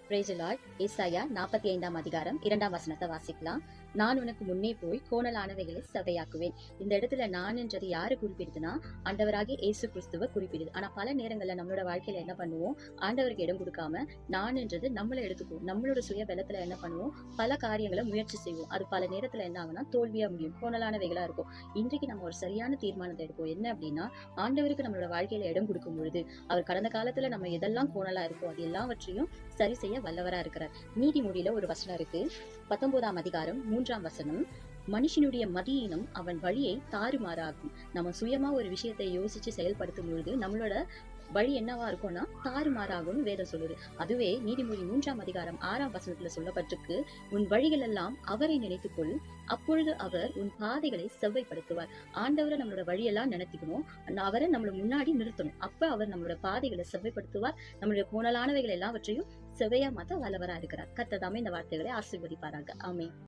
Praise the Lord. ஏசாயா 45 அதிகாரம் 2 வசனத்தை வாசிக்கலாம். நான் உனக்கு முன்னே போய் கோணலானவைகளை சதையாக்குவேன். இந்த இடத்துல நான் என்றது யாரு குறிப்பிடுதுன்னா, ஆண்டவராகிய இயேசு கிறிஸ்துவ குறிப்பிடுது. ஆனா பல நேரங்கள்ல நம்மளோட வாழ்க்கையில என்ன பண்ணுவோம், ஆண்டவருக்கு இடம் கொடுக்காம நான் என்றது நம்மள எடுத்துக்குவோம். நம்மளோட சுய பலத்துல என்ன பண்ணுவோம், பல காரியங்களை முயற்சி செய்வோம். அது பல நேரத்துல என்ன ஆகும்னா தோல்வியா முடியும், கோணலானவைகளா இருக்கும். இன்றைக்கு நம்ம ஒரு சரியான தீர்மானத்தை எடுப்போம். என்ன அப்படின்னா, ஆண்டவருக்கு நம்மளோட வாழ்க்கையில இடம் கொடுக்கும் பொழுது அவர் கடந்த காலத்துல நம்ம எதெல்லாம் கோணலா இருக்கோ அது எல்லாவற்றையும் சரி செய்ய வல்லவரா இருக்கிறார். நீதிமொழியில ஒரு வசனம் இருக்கு, 19 அதிகாரம் 3 வசனம். மனுஷனுடைய மதியீனம் அவன் வழியை தாறுமாறாகும். நம்ம சுயமா ஒரு விஷயத்தை யோசிச்சு செயல்படுத்தும் பொழுது நம்மளோட வழி என்னவா இருக்கும்னா தாறுமாறாகும்னு வேதம் சொல்லுது. அதுவே நீதிமொழி 3 அதிகாரம் 6 வசனத்துல சொல்லப்பட்டிருக்கு, உன் வழிகள் எல்லாம் அவரை நினைத்துக்கொள், அப்பொழுது அவர் உன் பாதைகளை செவ்வைப்படுத்துவார். ஆண்டவரை நம்மளோட வழியெல்லாம் நினைத்துக்கணும், அவரை நம்மள முன்னாடி நிறுத்தணும். அப்ப அவர் நம்மளோட பாதைகளை செவ்வைப்படுத்துவார். நம்மளுடைய கோணலானவைகள் எல்லாவற்றையும் செவ்வையா மாத்த வல்லவரா இருக்கிறார். கர்த்தர் தாமே இந்த வார்த்தைகளை ஆசீர்வதிப்பாராக. ஆமென்.